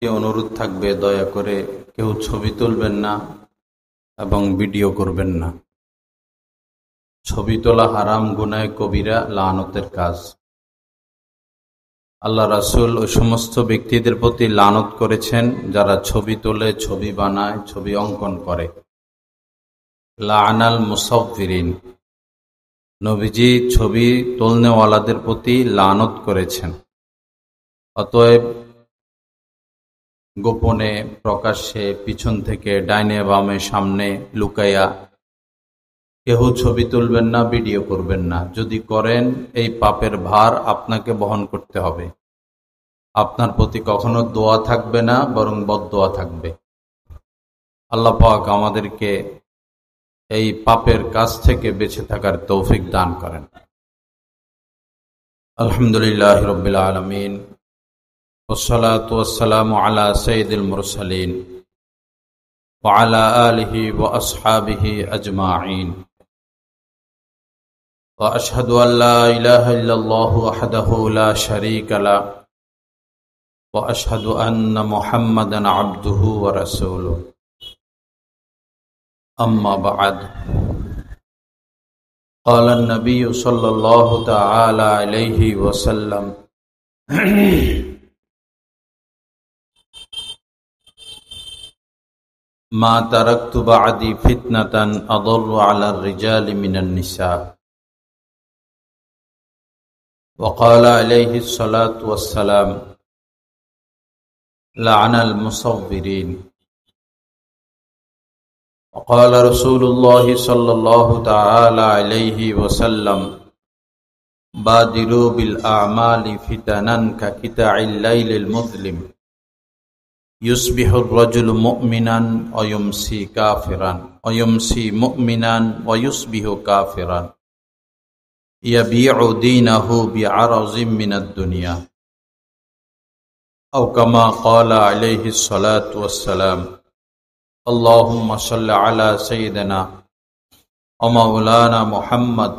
অনুরোধ থাকবে, দয়া করে কেউ ছবি তুলবেন না এবং ভিডিও করবেন না। ছবি তোলা হারাম, গুনাহে কবিরা, লানতের কাজ। আল্লাহ রাসূল ওই সমস্ত ব্যক্তিদের প্রতি লানত করেছেন যারা ছবি তোলে, ছবি বানায়, ছবি অঙ্কন করে। লাআনাল মুসাউফিরিন, নবীজি ছবি তোলনেওয়ালাদের প্রতি লানত করেছেন। অতএব গোপনে, প্রকাশ্যে, পিছন থেকে, ডাইনে বামে, সামনে, লুকাইয়া কেহ ছবি তুলবেন না, ভিডিও করবেন না। যদি করেন এই পাপের ভার আপনাকে বহন করতে হবে। আপনার প্রতি কখনো দোয়া থাকবে না, বরং বদদোয়া থাকবে। আল্লাহ পাক আমাদেরকে এই পাপের কাজ থেকে বেঁচে থাকার তৌফিক দান করেন। আলহামদুলিল্লাহ রাব্বিল আলামিন, ওয়াসসালাতু ওয়াসসালামু আলা সাইয়্যিদিল মুরসালিন ওয়া আলা আলিহি ওয়া আসহাবিহি আজমাইন। ওয়া আশহাদু আল লা ইলাহা ইল্লাল্লাহু ওয়াহদাহু লা শারীকা লাহু ওয়া আশহাদু আন্না মুহাম্মাদান আবদুহু ওয়া রাসূলুহু। আম্মা বা'দ। قال النبي صلى الله تعالى عليه وسلم ما تركت بعدي فتنة أضر على الرجال من النساء. وقال عليه الصلاة والسلام لعن المصورين. وقال رسول الله صلى الله تعالى عليه وسلم بادروا بالأعمال فتنا كقطع الليل المظلم يصبح الرجل مؤمنا ويمسي كافرا ويمسي مؤمنا ويصبح كافرا يبيع دينه بعرض من الدنيا أو كما قال عليه الصلاة والسلام. اللهم صل على سيدنا ومولانا محمد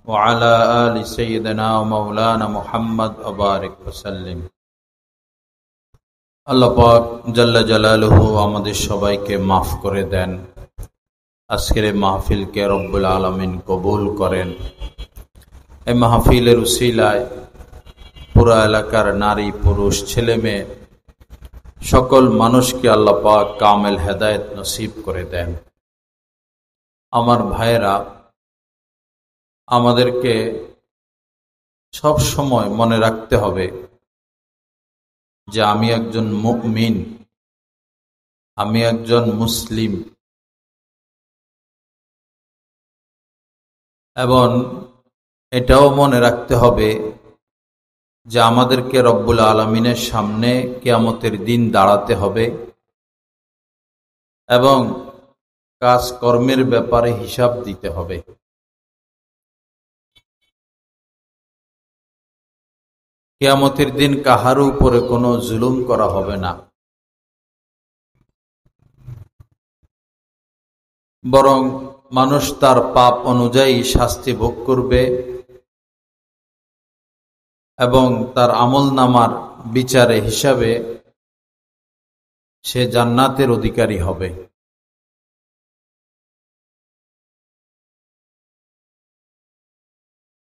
وعلى آل سيدنا ومولانا محمد وبارك وسلم. আল্লাহ পাক জাল্লা জালালুহু আমাদের সবাইকে মাফ করে দেন। আজকের এই মাহফিলকে রব্বুল আলামিন কবুল করেন। এই মাহফিলের উসিলায় পুরা এলাকার নারী, পুরুষ, ছেলে মেয়ে সকল মানুষকে আল্লাহ পাক কামেল হেদায়েত নসিব করে দেন। আমার ভাইয়েরা, আমাদেরকে সব সময় মনে রাখতে হবে যে আমি একজন মুমিন, আমি একজন মুসলিম, এবং এটাও মনে রাখতে হবে যে আমাদেরকে রব্বুল আলামিনের সামনে কিয়ামতের দিন দাঁড়াতে হবে এবং কাজকর্মের ব্যাপারে হিসাব দিতে হবে। কিয়ামতের দিন কাহার উপরে কোনো জুলুম করা হবে না, বরং মানুষ তার পাপ অনুযায়ী শাস্তি ভোগ করবে এবং তার আমলনামার বিচারে হিসাবে সে জান্নাতের অধিকারী হবে।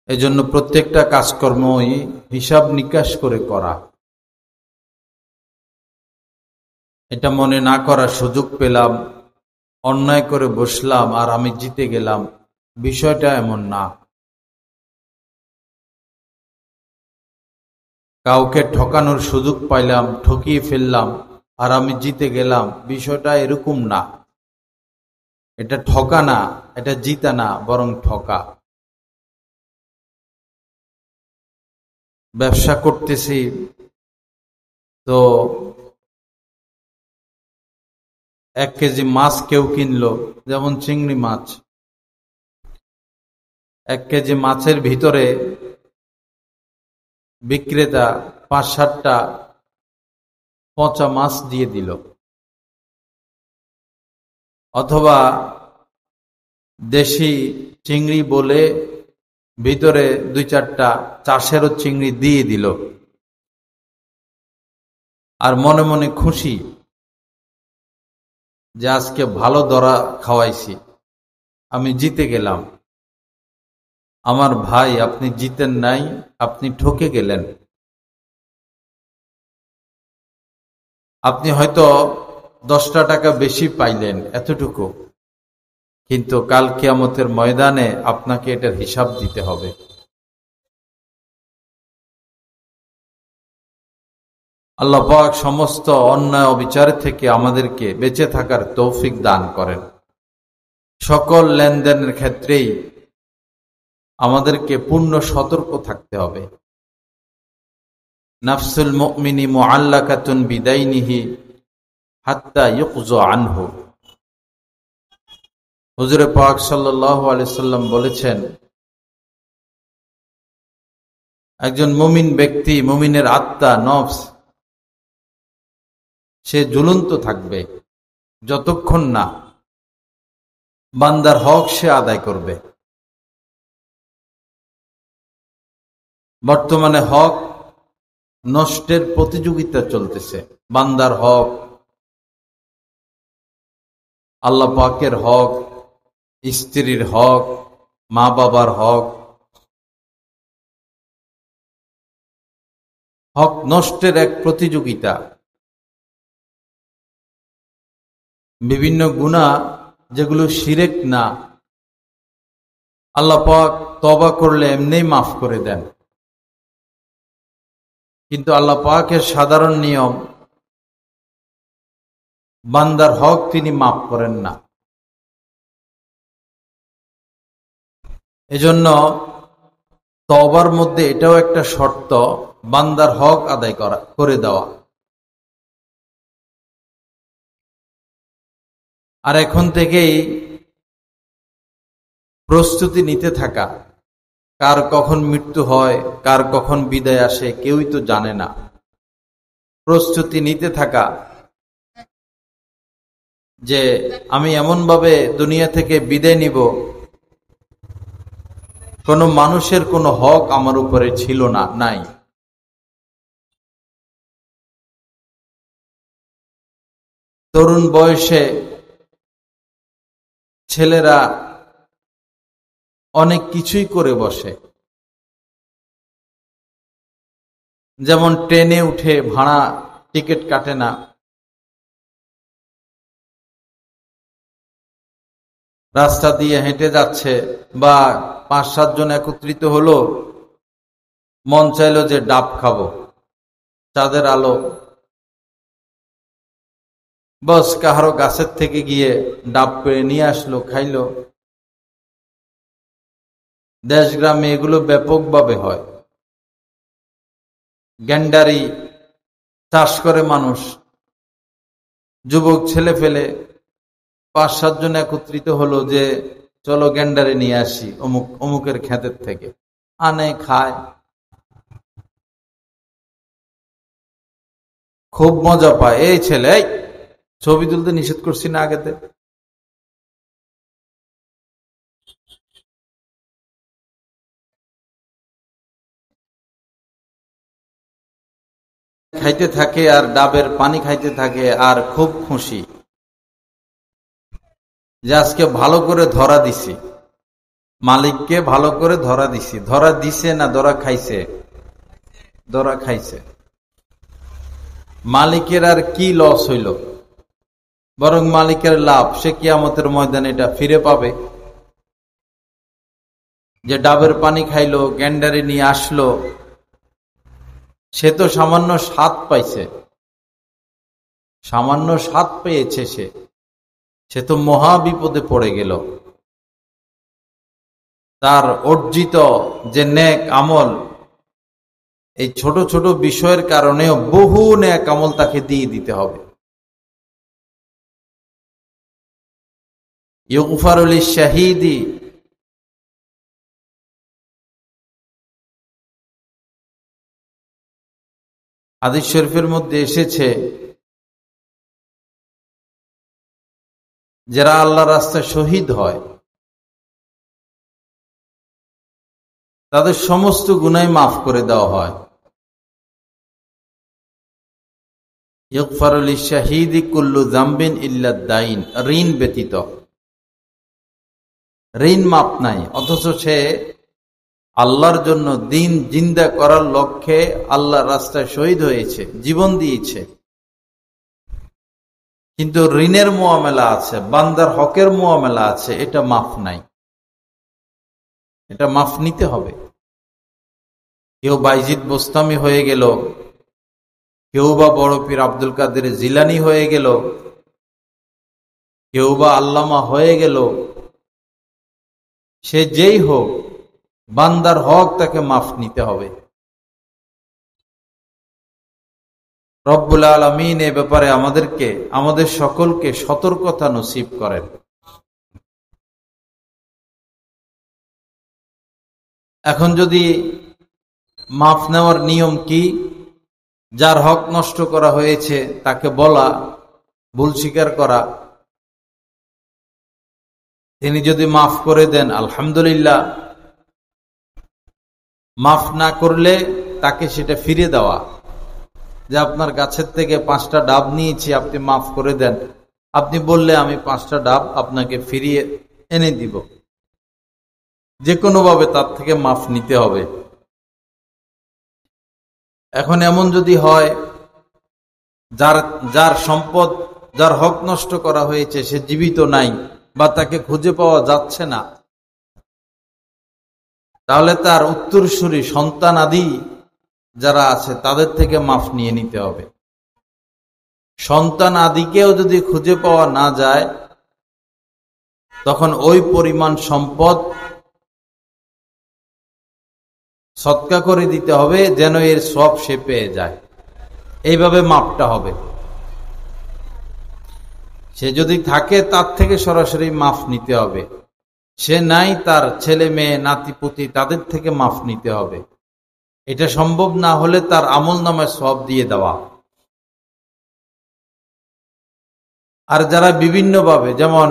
এজন্য প্রত্যেকটা কাজকর্মই হিসাব নিকাশ করে করা। এটা মনে না করার সুযোগ পেলাম, অন্যায় করে বসলাম আর আমি জিতে গেলাম, বিষয়টা এমন না। কাউকে ঠকানোর সুযোগ পাইলাম, ঠকিয়ে ফেললাম আর আমি জিতে গেলাম, বিষয়টা এরকম না। এটা ঠকা না, এটা জিতা না, বরং ঠকা। ব্যবসা করতেছি তো 1 কেজি মাছ কেউ কিনলো, যেমন চিংড়ি মাছ। 1 কেজি মাছের ভিতরে বিক্রেতা 5-7টা পচা মাছ দিয়ে দিল, অথবা দেশি চিংড়ি বলে ভিতরে 2-4টা চাষেরও চিংড়ি দিয়ে দিল। আর মনে মনে খুশি যে আজকে ভালো ধরা খাওয়াইছি, আমি জিতে গেলাম। আমার ভাই, আপনি জিতেন নাই, আপনি ঠকে গেলেন। আপনি হয়তো 10টা টাকা বেশি পাইলেন, এতটুকু, কিন্তু কাল কিয়ামতের ময়দানে আপনাকে এটার হিসাব দিতে হবে। আল্লাহ পাক সমস্ত অন্যায় অবিচার থেকে আমাদেরকে বেঁচে থাকার তৌফিক দান করেন। সকল লেনদেনের ক্ষেত্রেই আমাদেরকে পূর্ণ সতর্ক থাকতে হবে। নাফসুল মুমিনি মুআল্লাকাতুন বিদাইনিহি হাত্তা ইউকযা আনহু। হুজুর পাক সাল্লাল্লাহু আলাইহি সাল্লাম বলেছেন, একজন মুমিন ব্যক্তি, মুমিনের আত্মা, নফস, সে ঝুলন্ত থাকবে যতক্ষণ না বান্দার হক সে আদায় করবে। বর্তমানে হক নষ্টের প্রতিযোগিতা চলতেছে। বান্দার হক, আল্লাহ পাকের হক, স্ত্রীর হক, মা বাবার হক, হক নষ্টের এক প্রতিযোগিতা। বিভিন্ন গুনাহ যেগুলো শিরক না, আল্লাহ পাক তওবা করলে এমনিই মাফ করে দেন, কিন্তু আল্লাহ পাকের সাধারণ নিয়ম, বান্দার হক তিনি মাফ করেন না। এজন্য তওবার মধ্যে এটাও একটা শর্ত, বান্দার হক আদায় করে দেওয়া। আর এখন থেকেই প্রস্তুতি নিতে থাকা। কার কখন মৃত্যু হয়, কার কখন বিদায় আসে, কেউই তো জানে না। প্রস্তুতি নিতে থাকা যে আমি এমনভাবে দুনিয়া থেকে বিদায় নিব, কোনো মানুষের কোনো হক আমার উপরে ছিল না, নাই। তরুণ বয়সে ছেলেরা অনেক কিছুই করে বসে, যেমন ট্রেনে উঠে ভাড়া টিকিট কাটে না, রাস্তা দিয়ে হেঁটে যাচ্ছে, বা 5-7 জন একত্রিত হলো, মন চাইলো যে ডাব খাবো, চাঁদের আলো, বস কাহারো গাছের থেকে গিয়ে ডাব পেড়ে নিয়ে আসলো, খাইলো। দেশ গ্রামে এগুলো ব্যাপকভাবে হয়। গ্যান্ডারি চাষ করে মানুষ, যুবক ছেলে ফেলে 5-7 জন একত্রিত হলো যে চলো গ্যান্ডারি নিয়ে আসি অমুকের ক্ষেতের থেকে, আনে, খায়, খুব মজা পায়। এই ছেলে, ছবি তুলতে নিষেধ করছি না আগেতে? খাইতে থাকে আর ডাবের পানি খাইতে থাকে আর খুব খুশি যে আজকে ভালো করে ধরা দিছি, মালিককে ভালো করে ধরা দিছি। ধরা দিছে না ধরা খাইছে? ধরা খাইছে। মালিকের আর কি লস হইল, বরং মালিকের লাভ, সে কিয়ামতের ময়দানে এটা ফিরে পাবে। যে ডাবের পানি খাইলো, গ্যান্ডারি নিয়ে আসলো, সে তো সামান্য স্বাদ পাইছে, সামান্য স্বাদ পেয়েছে, সে তো মহা বিপদে পড়ে গেল। তার অর্জিত যে নেক আমল, এই ছোট ছোট বিষয়ের কারণেও বহু নেক আমল তাকে দিয়ে দিতে হবে। ইউগফারু লিশ-শাহীদি, হাদিস শরীফের মধ্যে এসেছে, যারা আল্লাহর রাস্তায় শহীদ হয় তাদের সমস্ত গুনাহ মাফ করে দেওয়া হয়। ইগফারু লিশ-শাহীদি কুল্লু যামবিন ইল্লা দাইন, ঋণ ব্যতীত। ঋণ মাপ নাই, অথচ সে আল্লাহর জন্য দিন জিন্দা করার লক্ষ্যে আল্লাহর রাস্তায় শহীদ হয়েছে, জীবন দিয়েছে, কিন্তু ঋণের মুআমালা আছে, বান্দার হকের মুআমালা আছে, এটা মাফ নাই, এটা মাফ নিতে হবে। কেউ বাইজিদ বোস্তামি হয়ে গেল, কেউ বা বড় পীর আব্দুল কাদের জিলানী হয়ে গেল, কেউ বা আল্লামা হয়ে গেল, সে যেই হোক, বান্দার হক তাকে মাফ নিতে হবে। রব্বুল আলামিন এ ব্যাপারে আমাদের সকলকে সতর্কতা নসিব করেন। এখন যদি মাফ নেওয়ার নিয়ম কি? যার হক নষ্ট করা হয়েছে তাকে বলা, ভুল স্বীকার করা, তিনি যদি মাফ করে দেন আলহামদুলিল্লাহ, মাফ না করলে তাকে সেটা ফিরে দেওয়া, যে আপনার গাছের থেকে 5টা ডাব নিয়েছি, আপনি মাফ করে দেন, আপনি বললে আমি 5টা ডাব আপনাকে ফিরিয়ে এনে দিব, যে কোনো ভাবে তার থেকে মাফ নিতে হবে। এখন এমন যদি হয় যার সম্পদ, যার হক নষ্ট করা হয়েছে সে জীবিত নাই বা তাকে খুঁজে পাওয়া যাচ্ছে না, তাহলে তার উত্তরসূরি সন্তান আদি যারা আছে তাদের থেকে মাফ নিয়ে নিতে হবে। সন্তান আদিকেও যদি খুঁজে পাওয়া না যায়, তখন ওই পরিমাণ সম্পদ সদকা করে দিতে হবে, যেন এর সব সে পেয়ে যায়। এইভাবে মাপটা হবে। সে যদি থাকে তার থেকে সরাসরি মাফ নিতে হবে, সে নাই তার ছেলে মেয়ে নাতিপুতি তাদের থেকে মাফ নিতে হবে। এটা সম্ভব না হলে তার আমল নামায় সওয়াব দিয়ে দেওয়া। আর যারা বিভিন্নভাবে, যেমন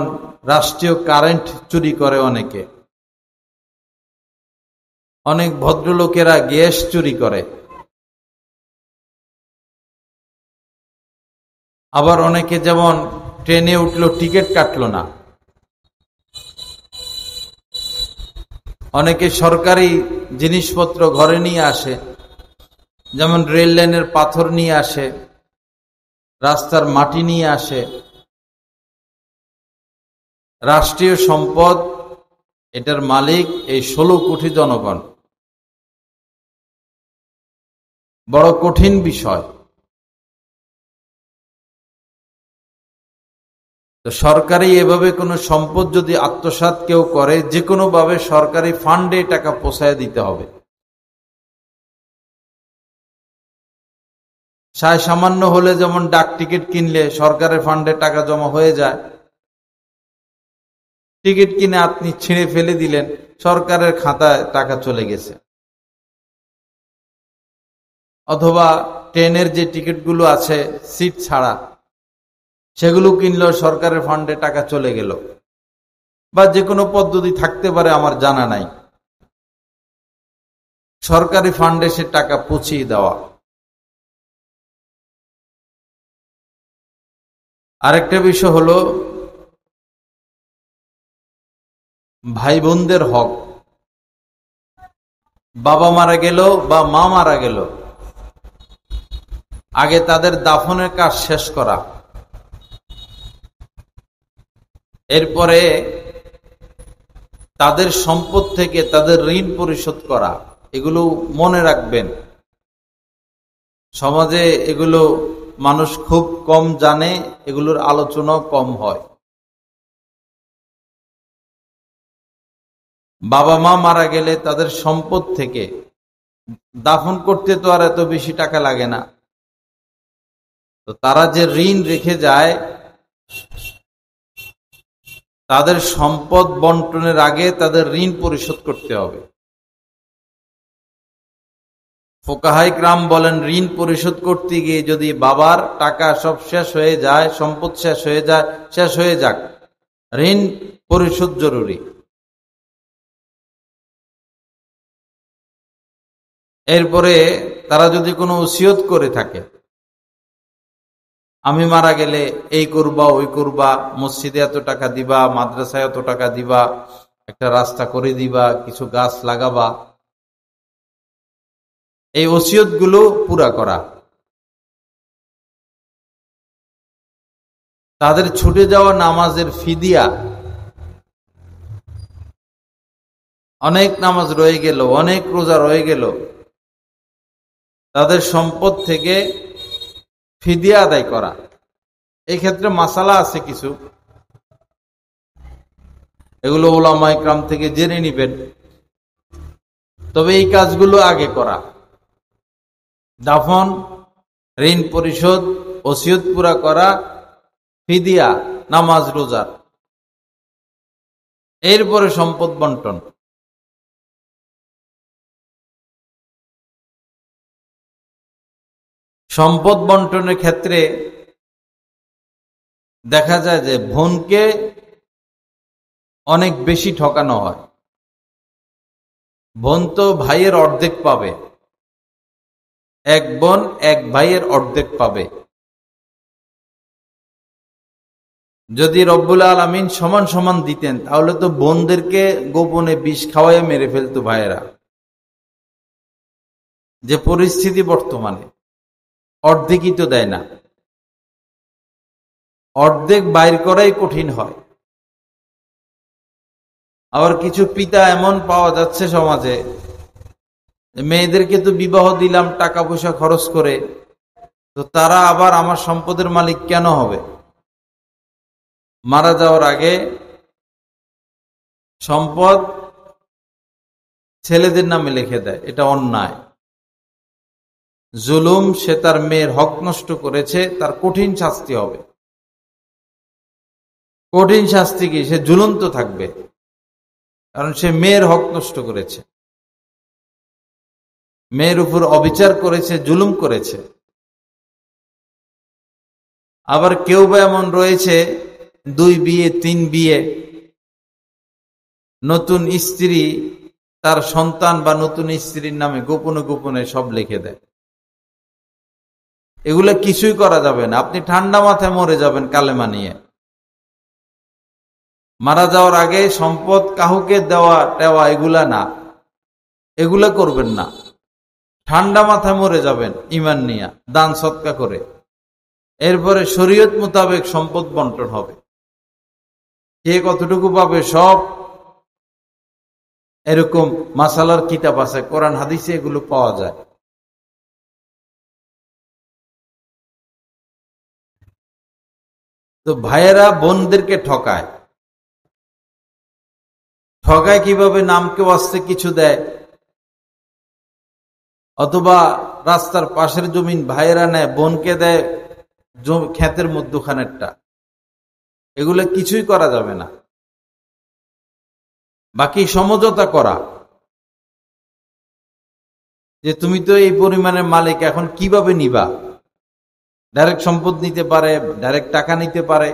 রাষ্ট্রীয় কারেন্ট চুরি করে অনেকে, অনেক ভদ্রলোকেরা গ্যাস চুরি করে, আবার অনেকে যেমন ট্রেনে উঠলো টিকিট কাটলো না, অনেকে সরকারি জিনিসপত্র ঘরে নিয়ে আসে, যেমন রেল লাইনের পাথর নিয়ে আসে, রাস্তার মাটি নিয়ে আসে। রাষ্ট্রীয় সম্পদ, এটার মালিক এই 16 কোটি জনগণ। বড় কঠিন বিষয়। তো সরকারি এভাবে কোনো সম্পদ যদি আত্মসাৎ কেউ করে, যে কোনো ভাবে সরকারি ফান্ডে টাকা পৌঁছায় দিতে হবে। সামান্য হলে যেমন ডাক টিকিট কিনলে সরকারের ফান্ডে টাকা জমা হয়ে যায়, টিকিট কিনে আপনি ছিঁড়ে ফেলে দিলেন, সরকারের খাতায় টাকা চলে গেছে। অথবা ট্রেনের যে টিকিটগুলো আছে সিট ছাড়া, সেগুলো কিনলেও সরকারের ফান্ডে টাকা চলে গেল। বা যে কোনো পদ্ধতি থাকতে পারে, আমার জানা নাই, সরকারি ফান্ডে সে টাকা পৌঁছিয়ে দেওয়া। আরেকটা বিষয় হলো ভাই বোনদের হক। বাবা মারা গেল বা মা মারা গেল, আগে তাদের দাফনের কাজ শেষ করা, এরপরে তাদের সম্পদ থেকে তাদের ঋণ পরিশোধ করা। এগুলো মনে রাখবেন, সমাজে এগুলো মানুষ খুব কম জানে, এগুলোর আলোচনাও কম হয়। বাবা মা মারা গেলে তাদের সম্পদ থেকে দাফন করতে তো আর এত বেশি টাকা লাগে না, তো তারা যে ঋণ রেখে যায়, তাদের সম্পদ বন্টনের আগে তাদের ঋণ পরিশোধ করতে হবে। ফুকাহায়ে কেরাম বলেন, ঋণ পরিশোধ করতে গিয়ে যদি বাবার টাকা সব শেষ হয়ে যায়, সম্পদ শেষ হয়ে যায়, শেষ হয়ে যাক, ঋণ পরিশোধ জরুরি। এরপরে তারা যদি কোনো ওসিয়ত করে থাকে, আমি মারা গেলে এই করবা ওই করবা, মসজিদে এত টাকা দিবা, মাদ্রাসায় এত টাকা দিবা, একটা রাস্তা করে দিবা, কিছু গাছ লাগাবা, এই ওসিয়ত গুলো পুরা করা। তাদের ছুটে যাওয়া নামাজের ফিদিয়া, অনেক নামাজ রয়ে গেল, অনেক রোজা রয়ে গেল, তাদের সম্পদ থেকে ফিদিয়া আদায় করা। এই ক্ষেত্রে মাসালা আছে কিছু, এগুলো উলামা ইকরাম থেকে জেনে নিবেন। তবে এই কাজগুলো আগে করা, দাফন, ঋণ পরিশোধ, ওসিয়ত পুরা করা, ফিদিয়া, নামাজ রোজার, এরপরে সম্পদ বন্টন। সম্পদ বন্টনের ক্ষেত্রে দেখা যায় যে বোনকে অনেক বেশি ঠকানো হয়। বোন তো ভাইয়ের অর্ধেক পাবে, এক বোন এক ভাইয়ের অর্ধেক পাবে। যদি রব্বুল আলামিন সমান সমান দিতেন তাহলে তো বোনদেরকে গোপনে বিষ খাওয়াইয়া মেরে ফেলতো ভাইয়েরা। যে পরিস্থিতি বর্তমানে, অর্ধেকই তো দেয় না, অর্ধেক বাইর করাই কঠিন হয়। আবার কিছু পিতা এমন পাওয়া যাচ্ছে সমাজে, মেয়েদেরকে তো বিবাহ দিলাম টাকা পয়সা খরচ করে, তো তারা আবার আমার সম্পদের মালিক কেন হবে? মারা যাওয়ার আগে সম্পদ ছেলেদের নামে লিখে দেয়। এটা অন্যায়, জুলুম। সে তার মেয়ের হক নষ্ট করেছে, তার কঠিন শাস্তি হবে। কঠিন শাস্তি কি? সে ঝুলন্ত থাকবে, কারণ সে মেয়ের হক নষ্ট করেছে, মেয়ের উপর অবিচার করেছে, জুলুম করেছে। আবার কেউ বা এমন রয়েছে 2 বিয়ে 3 বিয়ে, নতুন স্ত্রী তার সন্তান বা নতুন স্ত্রীর নামে গোপনে গোপনে সব লিখে দেয়। এগুলা কিছুই করা যাবে না, আপনি ঠান্ডা মাথায় মরে যাবেন কালেমা নিয়ে। মারা যাওয়ার আগে সম্পদ কাউকে দেওয়া টেওয়া এগুলা না, এগুলা করবেন না। ঠান্ডা মাথায় মরে যাবেন ঈমান নিয়া, দান সদকা করে। এরপরে শরীয়ত মোতাবেক সম্পদ বন্টন হবে, কে কতটুকু পাবে সব। এরকম মাসালার কিতাব আছে, কোরআন হাদিসে এগুলো পাওয়া যায়। তো ভাইয়েরা বোনদেরকে ঠকায়। ঠকায় কিভাবে? নামকে ওয়াস্তে কিছু দেয়, অথবা রাস্তার পাশের জমিন ভাইয়েরা নেয়, বোনকে দেয় ক্ষেতের মধ্যখানেরটা। এগুলো কিছুই করা যাবে না। বাকি সমঝোতা করা, যে তুমি তো এই পরিমাণের মালিক, এখন কিভাবে নিবা? ডাইরেক্ট সম্পদ নিতে পারে, ডাইরেক্ট টাকা নিতে পারে।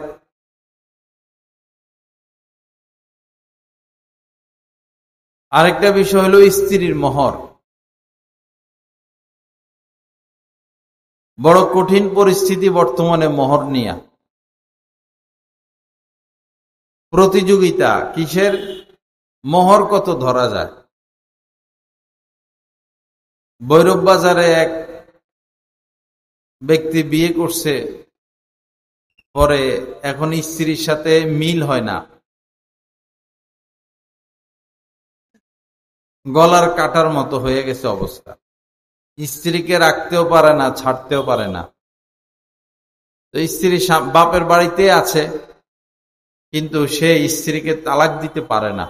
আরেকটা বিষয় হলো স্ত্রীর মোহর। বড় কঠিন পরিস্থিতি বর্তমানে মোহর নিয়া। প্রতিযোগিতা কিসের? মোহর কত ধরা যায়। ভৈরব বাজারে এক ব্যক্তি বিয়ে করছে, পরে এখন স্ত্রীর সাথে মিল হয় না, গলার কাটার মতো হয়ে গেছে অবস্থা। স্ত্রীকে রাখতেও পারে না, ছাড়তেও পারে না। তো স্ত্রী বাপের বাড়িতে আছে, কিন্তু সে স্ত্রীকে তালাক দিতে পারে না।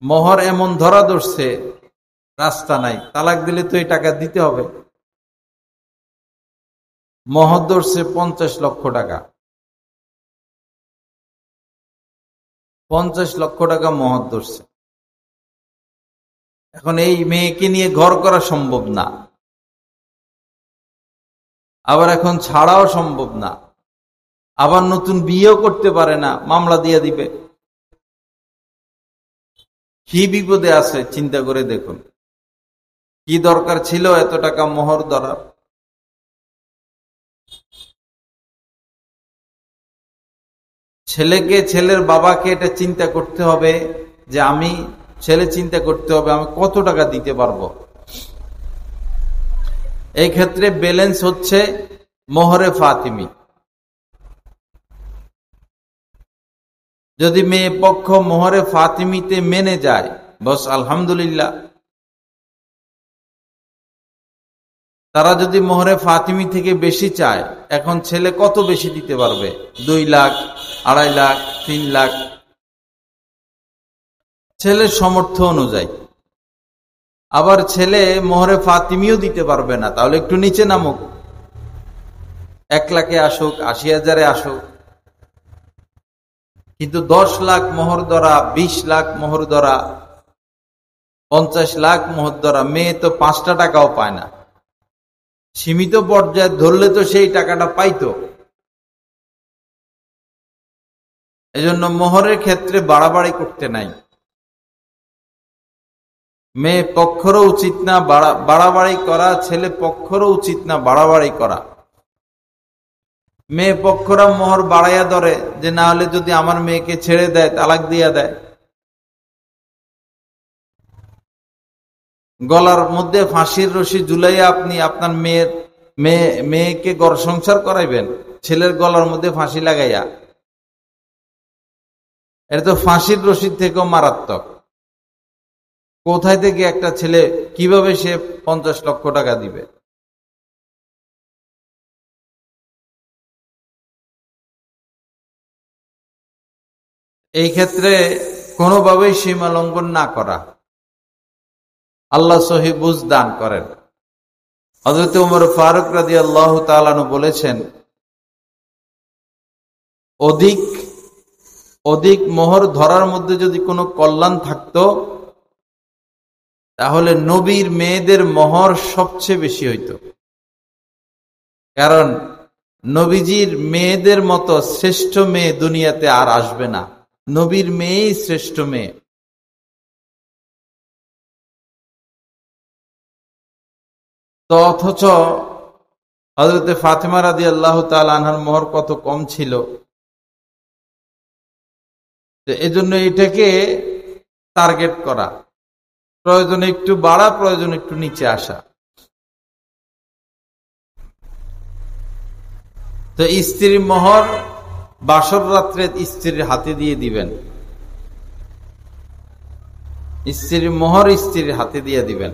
মোহর এমন ধরা ধরছে, রাস্তা নাই, তালাক দিলে তো এই টাকা দিতে হবে। মোহর ধরছে 50 লক্ষ টাকা। 50 লক্ষ টাকা মোহর ধরছে। এখন এই মেয়েকে নিয়ে ঘর করা সম্ভব না, আবার এখন ছাড়াও সম্ভব না, আবার নতুন বিয়েও করতে পারে না, মামলা দিয়ে দিবে। কি বিপদে আছে চিন্তা করে দেখুন। কি দরকার ছিল এত টাকা মোহর ধরার? ছেলের বাবাকে এটা চিন্তা করতে হবে যে ছেলে চিন্তা করতে হবে আমি কত টাকা দিতে পারবো। এই ক্ষেত্রে ব্যালেন্স হচ্ছে মোহরে ফাতিমি। যদি মেয়ে পক্ষ মোহরে ফাতিমিতে মেনে যায় বস আলহামদুলিল্লাহ। তারা যদি মোহরে ফাতিমি থেকে বেশি চায়, এখন ছেলে কত বেশি দিতে পারবে? 2 লাখ, 2.5 লাখ, 3 লাখ, ছেলের সামর্থ্য অনুযায়ী। আবার ছেলে মোহরে ফাতিমিও দিতে পারবে না, তাহলে একটু নিচে নামুক, 1 লাখে আসুক, 80,000-এ আসুক। কিন্তু 10 লাখ মোহর ধরা, 20 লাখ মোহর ধরা, 50 লাখ মোহর ধরা, মেয়ে তো 5 টাকাও পায় না। সীমিত পর্যায়ে ধরলে তো সেই টাকাটা পাইতো। এজন্য মোহরের ক্ষেত্রে বাড়াবাড়ি করতে নাই। মেয়ে পক্ষরও উচিত না বাড়াবাড়ি করা, ছেলে পক্ষরও উচিত না বাড়াবাড়ি করা। মেয়ে পক্ষরা মোহর বাড়াইয়া ধরে যে না হলে যদি আমার মেয়েকে ছেড়ে দেয়, তালাক দিয়া দেয়। গলার মধ্যে ফাঁসির রশি ঝুলাইয়া আপনি আপনার মেয়েকে ঘর সংসার করাইবেন ছেলের গলার মধ্যে ফাঁসি লাগাইয়া? এটা তো ফাঁসির রশির থেকেও মারাত্মক। কোথায় থেকে একটা ছেলে কিভাবে সে 50 লক্ষ টাকা দিবে? এই ক্ষেত্রে কোনোভাবেই সীমা লঙ্ঘন না করা। আল্লাহ সহি বুঝ দান করেন। হযরত ওমর ফারুক রাদিয়াল্লাহু তাআলা আনহু বলেছেন, অধিক মোহর ধরার মধ্যে যদি কোনো কল্যাণ থাকতো তাহলে নবীর মেয়েদের মোহর সবচেয়ে বেশি হইতো। কারণ নবীজির মেয়েদের মতো শ্রেষ্ঠ মেয়ে দুনিয়াতে আর আসবে না। নবীর মেয়েই শ্রেষ্ঠ মেয়ে। তো অথচ হযরত ফাতেমা রাদিয়াল্লাহু তাআলা আনহার মোহর কত কম ছিল। এজন্য এটাকে টার্গেট করা, প্রয়োজনে একটু বাড়া, প্রয়োজনে একটু নিচে আসা। তো স্ত্রীর মোহর বাসর রাত্রে স্ত্রীর হাতে দিয়ে দিবেন। স্ত্রীর মোহর স্ত্রীর হাতে দিয়ে দিবেন।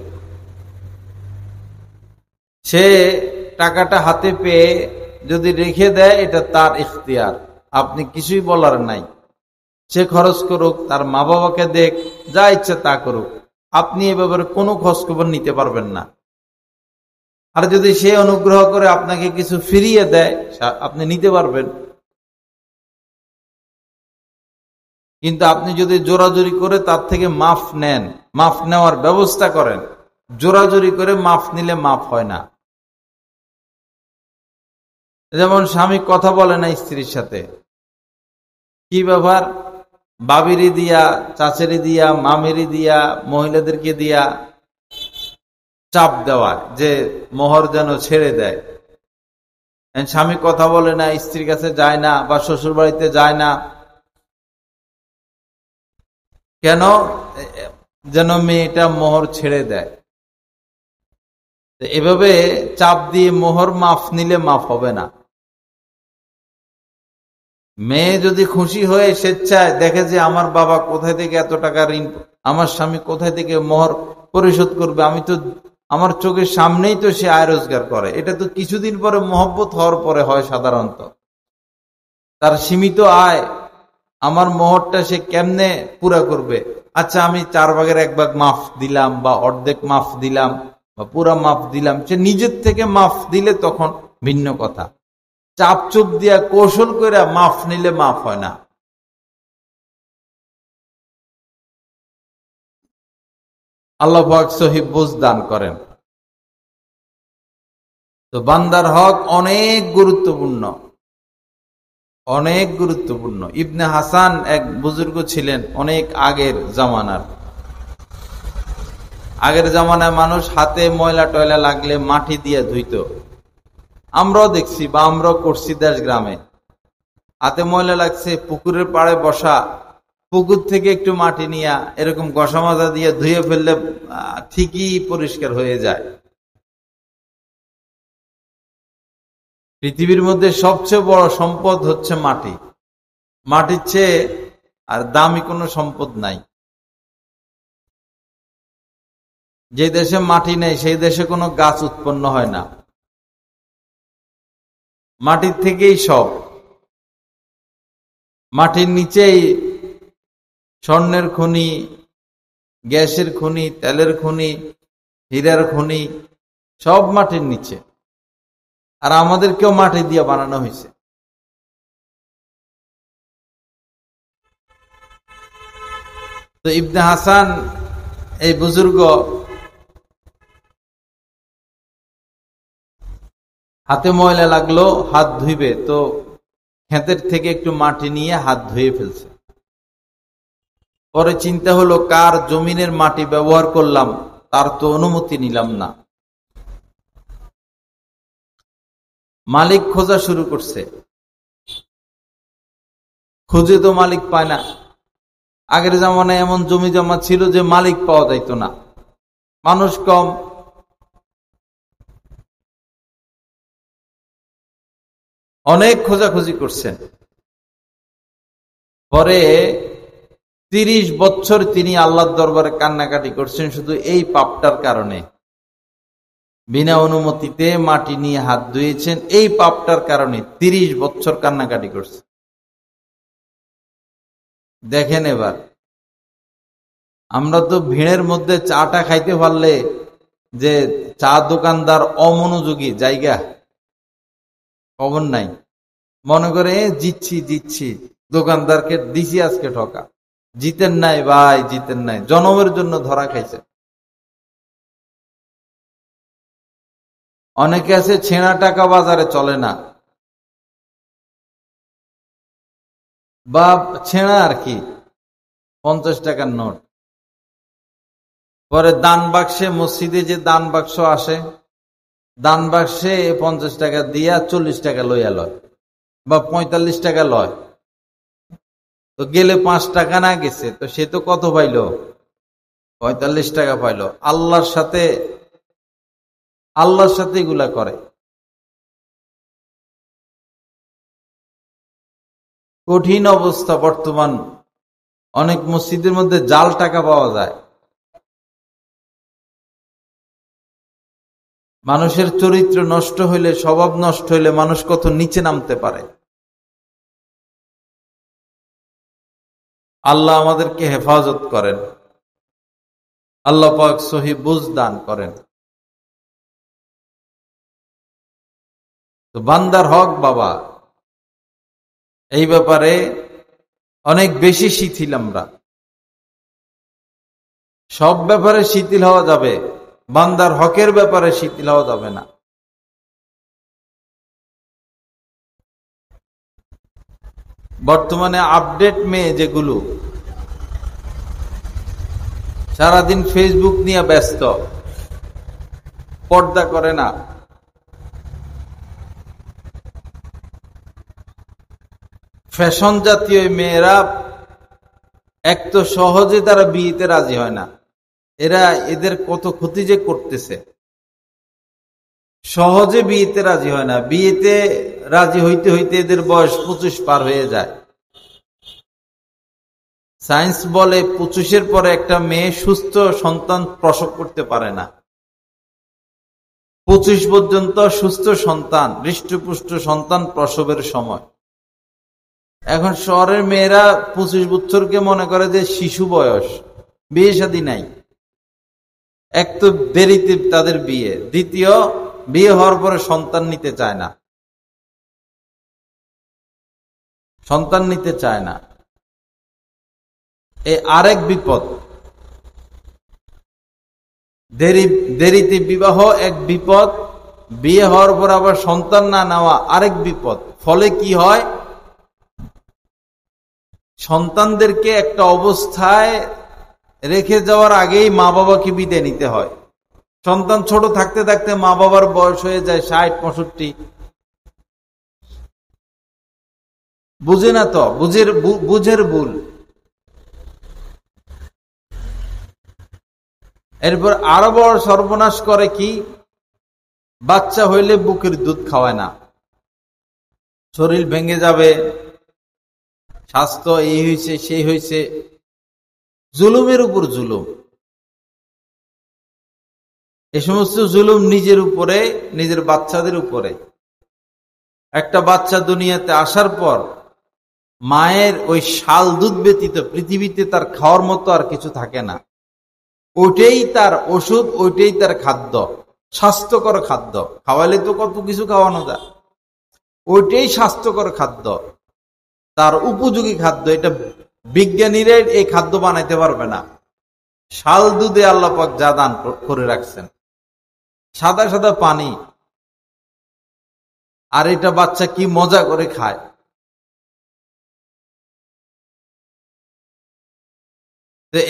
সে টাকাটা হাতে পেয়ে যদি রেখে দেয় এটা তার ইখতিয়ার, আপনি কিছুই বলার নাই। সে খরচ করুক, তার মা বাবাকে দেখ, যা ইচ্ছা তা করুক, আপনি এ ব্যাপারে কোনো খোঁজ খবর নিতে পারবেন না। আর যদি সে অনুগ্রহ করে আপনাকে কিছু ফিরিয়ে দেয় আপনি নিতে পারবেন। কিন্তু আপনি যদি জোরাজুরি করে তার থেকে মাফ নেন, মাফ নেওয়ার ব্যবস্থা করেন, জোরাজুরি করে মাফ নিলে মাফ হয় না। যেমন স্বামী কথা বলে না স্ত্রীর সাথে, কি ব্যাপার? বাবিরি দিয়া, চাচেরি দিয়া, মামেরি দিয়া, মহিলাদেরকে দিয়া চাপ দেওয়া যে মোহর যেন ছেড়ে দেয়। স্বামী কথা বলে না, স্ত্রীর কাছে যায় না বা শ্বশুর বাড়িতে যায় না, কেন? যেন মেয়েটা মোহর ছেড়ে দেয়। এভাবে চাপ দিয়ে মোহর মাফ নিলে মাফ হবে না। মেয়ে যদি খুশি হয়ে স্বেচ্ছায় দেখে যে আমার বাবা কোথায় থেকে এত টাকা ঋণ, আমার স্বামী কোথায় থেকে মোহর পরিশোধ করবে, আমি তো আমার চোখের সামনেই তো সে আয় রোজগার করে, এটা তো কিছুদিন পরে মহব্বত হওয়ার পরে হয় সাধারণত। তার সীমিত আয়, আমার মোহরটা সে কেমনে পুরা করবে? আচ্ছা আমি 4 ভাগের 1 ভাগ মাফ দিলাম বা অর্ধেক মাফ দিলাম বা পুরা মাফ দিলাম, সে নিজের থেকে মাফ দিলে তখন ভিন্ন কথা। চাপ চুপ দিয়া কৌশল করে মাফ নিলে মাফ হয় না। আল্লাহ পাক সহিহ বুঝ দান করেন। তো বান্দার হক অনেক গুরুত্বপূর্ণ, অনেক গুরুত্বপূর্ণ। ইবনে হাসান এক বুজুর্গ ছিলেন অনেক আগের জামানার। আগের জামানায় মানুষ হাতে ময়লা টয়লা লাগলে মাটি দিয়ে ধুইত। আমরাও দেখছি বা আমরাও করছি দেশ গ্রামে। হাতে ময়লা লাগছে, পুকুরের পাড়ে বসা, পুকুর থেকে একটু মাটি নিয়ে এরকম ঘষা মাজা দিয়ে ধুয়ে ফেললে ঠিকই পরিষ্কার হয়ে যায়। পৃথিবীর মধ্যে সবচেয়ে বড় সম্পদ হচ্ছে মাটি। মাটির চেয়ে আর দামি কোনো সম্পদ নাই। যে দেশে মাটি নেই সেই দেশে কোনো গাছ উৎপন্ন হয় না। মাটির থেকেই সব। মাটির নিচেই স্বর্ণের খনি, গ্যাসের খনি, তেলের খনি, হীরার খনি, সব মাটির নিচে। আর আমাদেরকেও মাটি দিয়ে বানানো হয়েছে। তো ইবনে হাসান এই বুজুর্গ হাতে ময়লা লাগলো, হাত ধুইবে, তো ক্ষেতের থেকে একটু মাটি নিয়ে হাত ধুয়ে ফেলছে। পরে চিন্তা হলো, কার জমিনের মাটি ব্যবহার করলাম, তার তো অনুমতি নিলাম না। মালিক খোঁজা শুরু করছে, খুঁজে তো মালিক পায় না। আগের জামানায় এমন জমি জমা ছিল যে মালিক পাওয়া যাইত না, মানুষ কম। অনেক খোঁজাখুঁজি করছেন। পরে 30 বছর তিনি আল্লাহর দরবারে কান্নাকাটি করছেন শুধু এই পাপটার কারণে। বিনা অনুমতিতে মাটি নিয়ে হাত ধুয়েছেন, এই পাপটার কারণে 30 বছর কান্নাকাটি করছে। দেখেন এবার, আমরা তো ভিড়ের মধ্যে চাটা খাইতে পারলে যে চা দোকানদার অমনোযোগী জায়গা খবর নাই, মনে করে জিতছি, দোকানদারকে দিছি আজকে ঠকা। জিতেন নাই ভাই, জিতেন নাই, জনমের জন্য ধরা খাইছে। অনেকে আছে ছেঁড়া টাকা বাজারে চলে না, বা ছেঁড়া আর কি 50 টাকার নোট। পরে দান বাক্সে, মসজিদে যে দান বাক্স আসে, দান বাক্সে 50 টাকা দিয়া 40 টাকা লইয়া লয়, বা 45 টাকা লয়। তো গেলে 5 টাকা না গেছে, তো সে তো কত পাইল? 45 টাকা পাইল। আল্লাহর সাথে এগুলা করে। কঠিন অবস্থা বর্তমান। অনেক মসজিদের মধ্যে জাল টাকা পাওয়া যায়। মানুষের চরিত্র নষ্ট হইলে, স্বভাব নষ্ট হইলে মানুষ কত নিচে নামতে পারে। আল্লাহ আমাদেরকে হেফাজত করেন, আল্লাহ পাক সহি বুঝ দান করেন। তো বান্দার হক বাবা, এই ব্যাপারে অনেক বেশি শিথিল আমরা। সব ব্যাপারে শিথিল হওয়া যাবে, বান্দার হকের ব্যাপারে শিথিল হওয়া যাবে না। বর্তমানে আপডেট মেয়ে যেগুলো সারাদিন ফেসবুক নিয়ে ব্যস্ত, পর্দা করে না, ফ্যাশন জাতীয় মেয়েরা এক তো সহজে তারা বিয়েতে রাজি হয় না। এদের কত ক্ষতি যে করতেছে। সহজে বিয়েতে রাজি হয় না, বিয়েতে রাজি হইতে হইতে এদের বয়স 25 পার হয়ে যায়। সায়েন্স বলে 25-এর পরে একটা মেয়ে সুস্থ সন্তান প্রসব করতে পারে না। 25 পর্যন্ত সুস্থ সন্তান, হৃষ্টপুষ্ট সন্তান প্রসবের সময়। এখন শহরের মেয়েরা 25 বছরকে মনে করে যে শিশু বয়স, বিয়ে শাদী নাই। এক তো দেরিতে তাদের বিয়ে, দ্বিতীয় বিয়ে হওয়ার পরে সন্তান নিতে চায় না, সন্তান নিতে চায় না। এই আরেক বিপদ। দেরিতে বিবাহ এক বিপদ, বিয়ে হওয়ার পর আবার সন্তান না নেওয়া আরেক বিপদ। ফলে কি হয়, সন্তানদেরকে একটা অবস্থায় রেখে যাওয়ার আগেই মা বাবাকে বিদায় নিতে হয়। সন্তান ছোট থাকতে থাকতে মা বাবার বয়স হয়ে যায় 60-65। বুঝে না তো, বুঝের ভুল। এরপর আরো বড় সর্বনাশ করে কি, বাচ্চা হইলে বুকের দুধ খাওয়ায় না, শরীর ভেঙে যাবে, স্বাস্থ্য এই হয়েছে সেই হয়েছে, জুলুমের উপর জুলুম। এ সমস্ত জুলুম নিজের উপরে, নিজের বাচ্চাদের উপরে। একটা বাচ্চা দুনিয়াতে আসার পর মায়ের ওই শাল দুধ ব্যতীত পৃথিবীতে তার খাওয়ার মতো আর কিছু থাকে না। ওইটাই তার ওষুধ, ওইটাই তার খাদ্য, স্বাস্থ্যকর খাদ্য। খাওয়ালে তো কত কিছু খাওয়ানো যায়, ওইটাই স্বাস্থ্যকর খাদ্য, তার উপযোগী খাদ্য। এটা বিজ্ঞানীরা এই খাদ্য বানাইতে পারবে না। শাল দুধে আল্লাহ পাক যা দান করে রাখছেন, সাদা সাদা পানি, আর এটা বাচ্চা কি মজা করে খায়।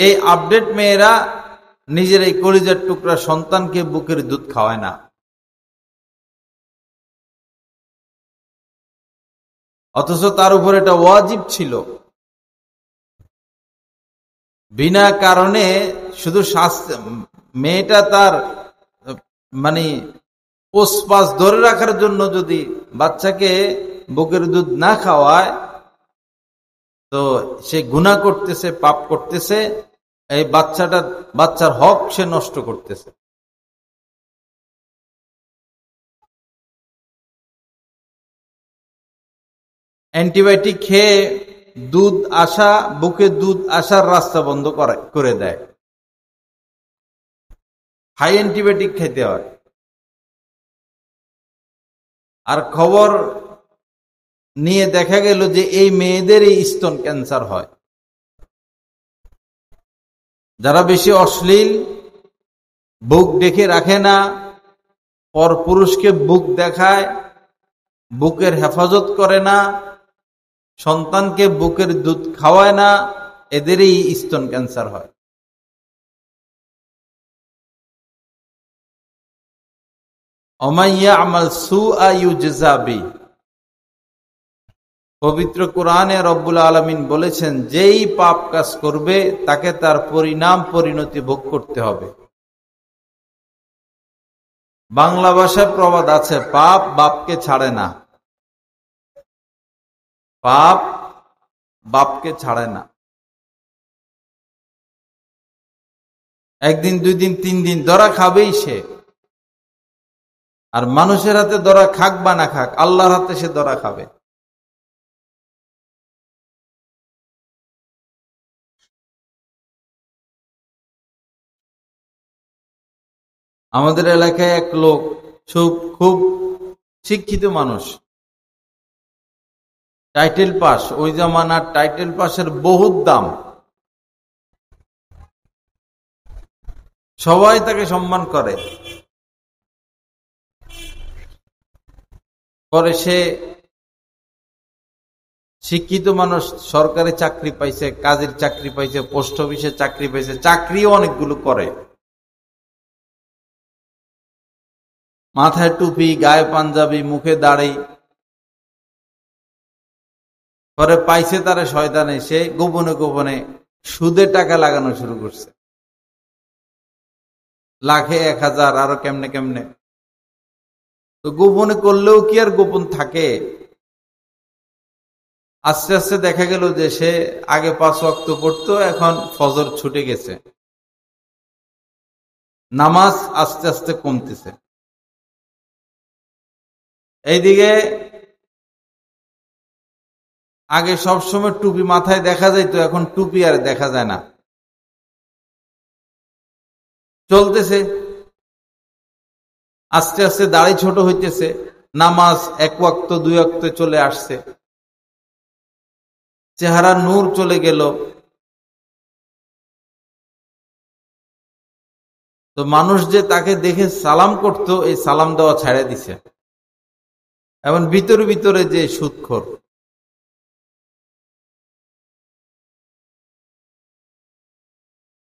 এই আপডেট মেয়েরা নিজের এই কলিজার টুকরা সন্তানকে বুকের দুধ খাওয়ায় না। অথচ তার উপর এটা ওয়াজিব ছিল। বিনা কারণে শুধু মেয়েটা তার মানে পোষপাস ধরে রাখার জন্য যদি বাচ্চাকে বুকের দুধ না খাওয়ায়, তো সে গুনাহ করতেছে, পাপ করতেছে, এই বাচ্চার হক সে নষ্ট করতেছে। অ্যান্টিবায়োটিক খেয়ে দুধ আসা, বুকে দুধ আসার রাস্তা বন্ধ করে দেয়। হাই অ্যান্টিবায়োটিক খেতে হয়। আর খবর নিয়ে দেখা গেল যে এই মেয়েদেরই স্তন ক্যান্সার হয়। যারা বেশি অশ্লীল, বুক ডেকে রাখে না, পর পুরুষকে বুক দেখায়, বুকের হেফাজত করে না, সন্তানকে বুকের দুধ খাওয়ায় না, এদেরই স্তন ক্যান্সার হয়। ওমাইয়া আমাল সুআ ইউজজা বিহি। পবিত্র কোরআনে রব্বুল আলামিন বলেছেন, যেই পাপ কাজ করবে তাকে তার পরিণতি ভোগ করতে হবে। বাংলা ভাষায় প্রবাদ আছে, পাপ বাপকে ছাড়ে না। পাপ বাপকে ছাড়ে না। একদিন, দুই দিন, তিন দিন ধরা খাবেই সে। আর মানুষের হাতে ধরা খাক বা না খাক, আল্লাহর হাতে সে ধরা খাবে। আমাদের এলাকায় এক লোক, খুব শিক্ষিত মানুষ, টাইটেল পাস, ওই জামানার টাইটেল পাসের বহুত দাম, সবাই তাকে সম্মান করে। পরে সে শিক্ষিত মানুষ, সরকারি চাকরি পাইছে, কাজের চাকরি পাইছে, পোস্ট অফিসে চাকরি পাইছে, চাকরিও অনেকগুলো করে, মাথায় টুপি, গায়ে পাঞ্জাবি, মুখে দাড়ি। পরে পাইছে তারে শয়তানে, সে গোপনে গোপনে সুদে টাকা লাগানো শুরু করছে, লাখে 1000, আরো কেমনে কেমনে। তো গোপনে করলেও কি আর গোপন থাকে? আস্তে আস্তে দেখা গেল যে সে আগে 5 ওয়াক্ত পড়তো, এখন ফজর ছুটে গেছে, নামাজ আস্তে আস্তে কমতেছে। এইদিকে আগে সবসময় টুপি মাথায় দেখা যাইতো, এখন টুপি আর দেখা যায় না। চলতেছে, আস্তে আস্তে দাড়ি ছোট হইতেছে, নামাজ 1 ওয়াক্ত 2 ওয়াক্ত চলে আসছে, চেহারা নূর চলে গেল। তো মানুষ যে তাকে দেখে সালাম করত, এই সালাম দেওয়া ছেড়ে দিছে। এখন ভিতরে ভিতরে যে সুদখোর।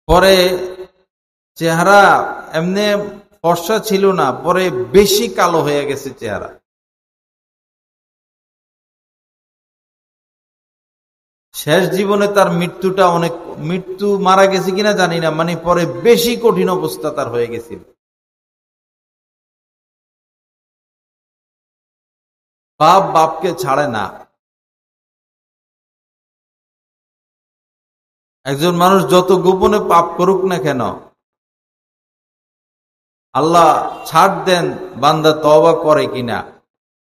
পরে চেহারা এমনি ফর্সা ছিল না, পরে বেশি কালো হয়ে গেছে চেহারা। শেষ জীবনে তার মৃত্যুটা অনেক, মৃত্যু মারা গেছে কিনা জানি না, মানে পরে বেশি কঠিন অবস্থা তার হয়ে গেছিল। বাপ বাপকে ছাড়ে না। একজন মানুষ যত গোপনে পাপ করুক না কেন, আল্লাহ ছাড় দেন বান্দা তওবা করে কিনা,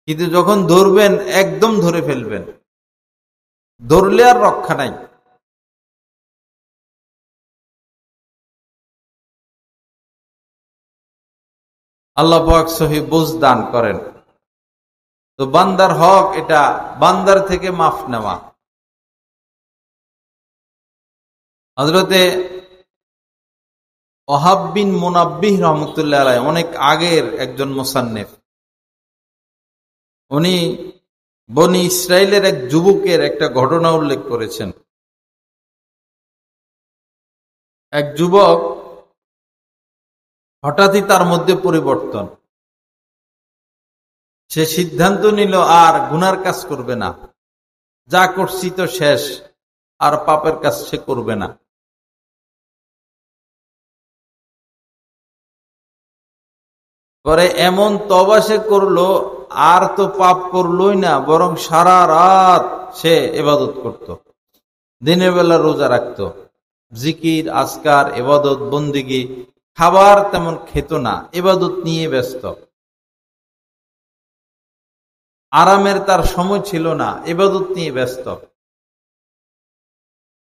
কিন্তু যখন ধরবেন একদম ধরে ফেলবেন, ধরলে আর রক্ষা নাই। আল্লাহ পাক সহি বুঝ দান করেন। তো বান্দার হক এটা বান্দার থেকে মাফ নেওয়া। হযরতে ওয়াহাব বিন মুনাব্বিহ রহমতুল্লাহ আলাইহি, অনেক আগের একজন মুসান্নিফ, উনি বনি ইসরাইলের এক যুবকের একটা ঘটনা উল্লেখ করেছেন। এক যুবক হঠাৎই তার মধ্যে পরিবর্তন, সে সিদ্ধান্ত নিল আর গুনার কাজ করবে না, যা করছি তো শেষ, আর পাপের কাজ সে করবে না। পরে এমন তওবা সে করলো, আর তো পাপ করলোই না, বরং সারা রাত সে ইবাদত করত, দিনের বেলা রোজা রাখত, জিকির আজকার ইবাদত বন্দিগি, খাবার তেমন খেত না, ইবাদত নিয়ে ব্যস্ত, আরামের তার সময় ছিল না, ইবাদত নিয়ে ব্যস্ত।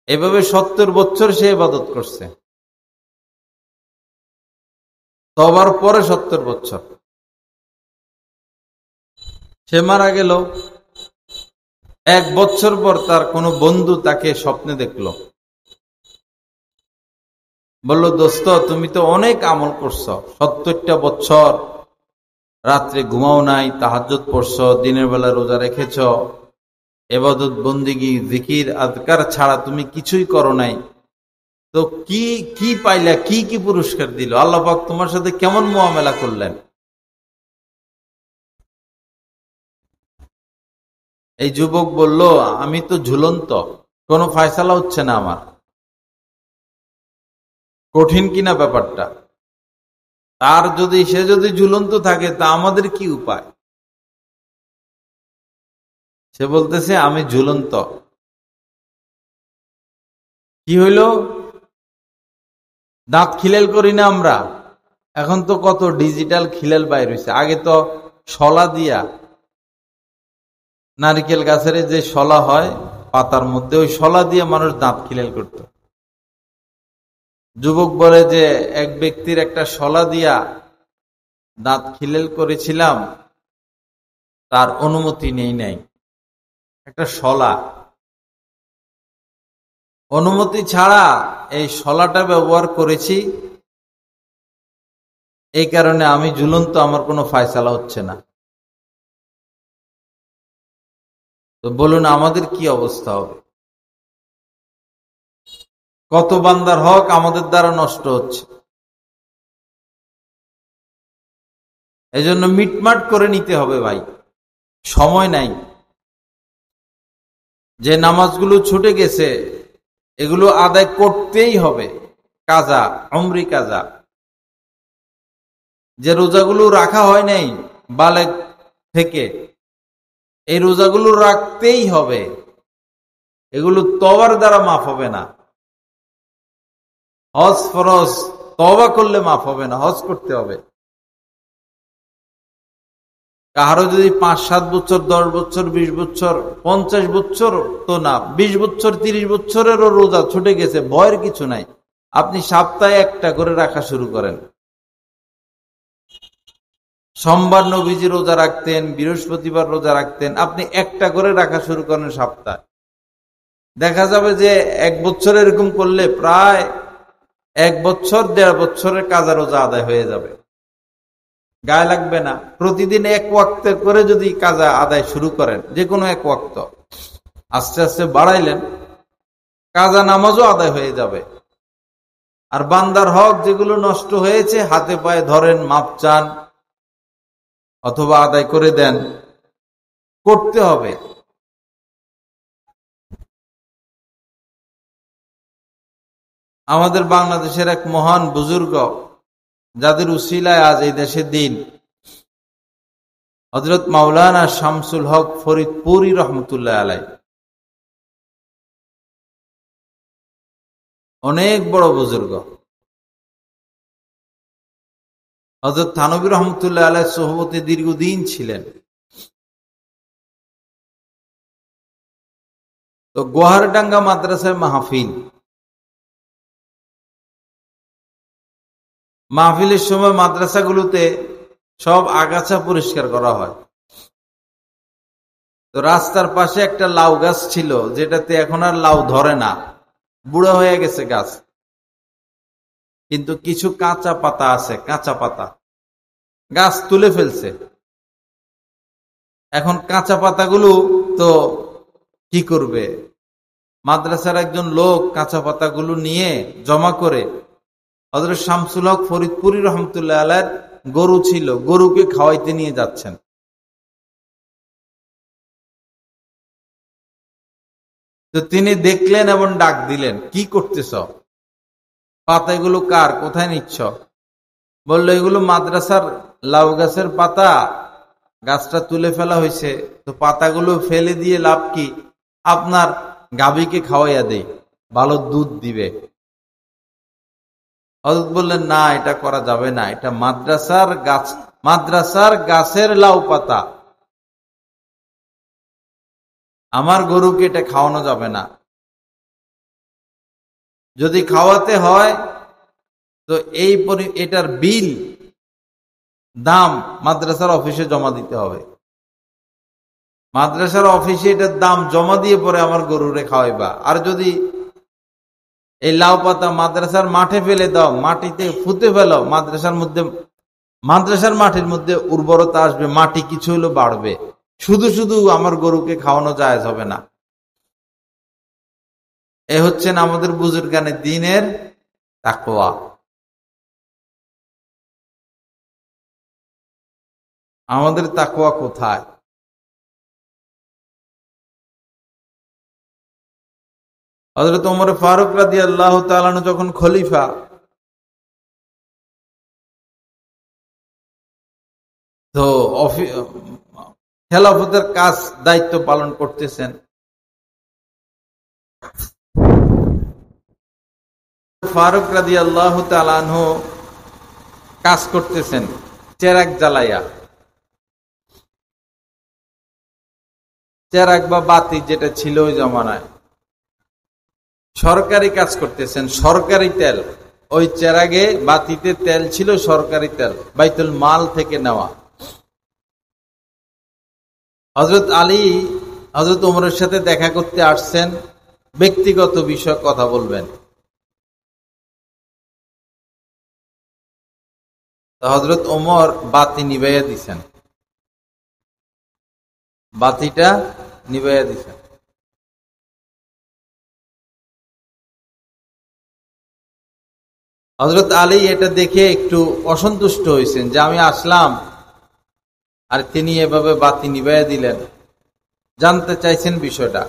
এভাবে 70 বছর সে ইবাদত করছে, তওবার পরে 70 বছর। সে মারা গেল। 1 বছর পর তার কোনো বন্ধু তাকে স্বপ্নে দেখলো, বলল, দোস্ত তুমি তো অনেক আমল করছো, 70টা বছর রাত্রে ঘুমাও নাই, তাহাজ্জুদ পড়ছো, দিনের বেলা রোজা রেখেছ, ইবাদত বন্দিগি জিকির আযকার ছাড়া তুমি কিছুই করো নাই, তো কি কি পাইলা, কি কি পুরস্কার দিল, আল্লাহ পাক তোমার সাথে কেমন মুআমালা করলেন? এই যুবক বলল, আমি তো ঝুলন্ত, কোনো ফয়সালা হচ্ছে না আমার। কঠিন কিনা ব্যাপারটা? তার যদি, সে যদি ঝুলন্ত থাকে তা আমাদের কি উপায়? সে বলতেছে আমি ঝুলন্ত। কি হইল? দাঁত খিলেল করি না আমরা, এখন তো কত ডিজিটাল খিলেল বাইর হইছে, আগে তো শলা দিয়া, নারিকেল গাছের যে শলা হয় পাতার মধ্যে, ওই শলা দিয়ে মানুষ দাঁত খিলেল করত। যুবক বলে যে এক ব্যক্তির একটা শলা দিয়া দাঁত খিলেল করেছিলাম, তার অনুমতি নেই নাই, একটা শলা, অনুমতি ছাড়া এই শলাটা ব্যবহার করেছি, এই কারণে আমি ঝুলন্ত, আমার কোনো ফয়সালা হচ্ছে না। তো বলুন আমাদের কি অবস্থা হবে? কত বান্দার হক আমাদের দ্বারা নষ্ট হচ্ছে। এজন্য মিটমাট করে নিতে হবে ভাই, সময় নাই। যে নামাজগুলো ছুটে গেছে এগুলো আদায় করতেই হবে, কাজা, উমরি কাজা। যে রোজাগুলো রাখা হয় নাই বালেগ থেকে, এই রোজাগুলো রাখতেই হবে, এগুলো তওবার দ্বারা মাফ হবে না। হজ ফরজ, তওবা করলে মাফ হবে না, হজ করতে হবে। কাহারো যদি 5-7 বছর, 10 বছর, 20 বছর, 50 বছর তো না, 20 বছর 30 বছরেরও রোজা ছুটে গেছে, ভয়ের কিছু নাই। আপনি সপ্তাহে একটা করে রাখা শুরু করেন। সোমবার নবীজি রোজা রাখতেন, বৃহস্পতিবার রোজা রাখতেন, আপনি একটা করে রাখা শুরু করেন সপ্তাহে। দেখা যাবে যে 1 বছর এরকম করলে প্রায় 1 বছর 1.5 বছরের কাজা রোজা আদায় হয়ে যাবে, গায়ে লাগবে না। প্রতিদিন 1 ওয়াক্ত করে যদি কাজা আদায় শুরু করেন, যে কোনো 1 ওয়াক্ত, আস্তে আস্তে বাড়াইলেন, কাজা নামাজও আদায় হয়ে যাবে। আর বান্দার হক যেগুলো নষ্ট হয়েছে, হাতে পায়ে ধরেন, মাপ চান অথবা আদায় করে দেন, করতে হবে। আমাদের বাংলাদেশের এক মহান বুজুর্গ, যাদের উসিলায় আজ এই দেশে দিন, হযরত মাওলানা শামসুল হক ফরিদপুরি রহমতুল্লাহ আলাই, অনেক বড় বুজুর্গ। হযরত থানভী রহমতুল্লাহ আলাই সোহবতে দীর্ঘদিন ছিলেন। তো গোহারডাঙ্গা মাদ্রাসায় মাহফিলের সময় মাদ্রাসাগুলোতে সব আগাছা পরিষ্কার করা হয়। তো রাস্তার পাশে একটা লাউ গাছ ছিল, যেটাতে এখন আর লাউ ধরে না, বুড়ো হয়ে গেছে গাছ, কিন্তু কিছু কাঁচা পাতা আছে। কাঁচা পাতা গাছ তুলে ফেলছে। এখন কাঁচা পাতাগুলো তো কি করবে? মাদ্রাসার একজন লোক কাঁচা পাতাগুলো নিয়ে জমা করে হযরত শামসুল হক ফরিদপুরি রহমতুল্লাহ আলাইহির গরু ছিল, গরুকে খাওয়াইতে নিয়ে যাচ্ছেন। তো তিনি দেখলেন এবং ডাক দিলেন, কি করতেছ? পাতাগুলো কার? কোথায় নিচ্ছ? বললো, এগুলো মাদ্রাসার লাউ গাছের পাতা, গাছটা তুলে ফেলা হয়েছে, তো পাতাগুলো ফেলে দিয়ে লাভ কি? আপনার গাভীকে খাওয়াইয়া দেই, ভালো দুধ দিবে। হযরত বললেন, না, এটা করা যাবে না, এটা মাদ্রাসার গাছ, মাদ্রাসার গাছের লাউ পাতা, আমার গরুকে এটা খাওয়ানো যাবে না। যদি খাওয়াতে হয় তো এটার বিল, দাম মাদ্রাসার অফিসে জমা দিতে হবে। মাদ্রাসার অফিসে এটার দাম জমা দিয়ে পরে আমার গরুরে খাওয়াইবা। আর যদি এই লাউ পাতা মাদ্রাসার মাঠে ফেলে দাও, মাটিতে ফুতে ফেলো, মাদ্রাসার মাটির মধ্যে উর্বরতা আসবে, মাটি কিছু হলো বাড়বে। শুধু শুধু আমার গরুকে খাওয়ানো জায়েজ হবে না। এ হচ্ছেন আমাদের বুজুর্গানে দ্বীনের তাকওয়া। আমাদের তাকওয়া কোথায়? হযরত ওমর ফারুক রাদিয়াল্লাহু তাআলা আনহু যখন খলিফা, তো খেলাফতের কাজ দায়িত্ব পালন করতেছেন। ফারুক রাদিয়াল্লাহু তাআলা আনহু কাজ করতেছেন চেরাগ জ্বালাইয়া, চেরাগ বা বাতি যেটা ছিল ওই জমানায়, সরকারি কাজ করতেছেন, সরকারি তেল। ওই চেরাগে বাতিতে তেল ছিল সরকারি তেল, বাইতুল মাল থেকে নেওয়া। হযরত আলী হযরত ওমরের সাথে দেখা করতে আসছেন, ব্যক্তিগত বিষয় কথা বলবেন। হযরত ওমর বাতি নিভাইয়া দিছেন, বাতিটা নিভাইয়া দিছেন। হযরত আলী এটা দেখে একটু অসন্তুষ্ট হয়েছেন যে আমি আসলাম আর তিনি এভাবে বাতি নিভাইয়া দিলেন। জানতে চাইছেন বিষয়টা।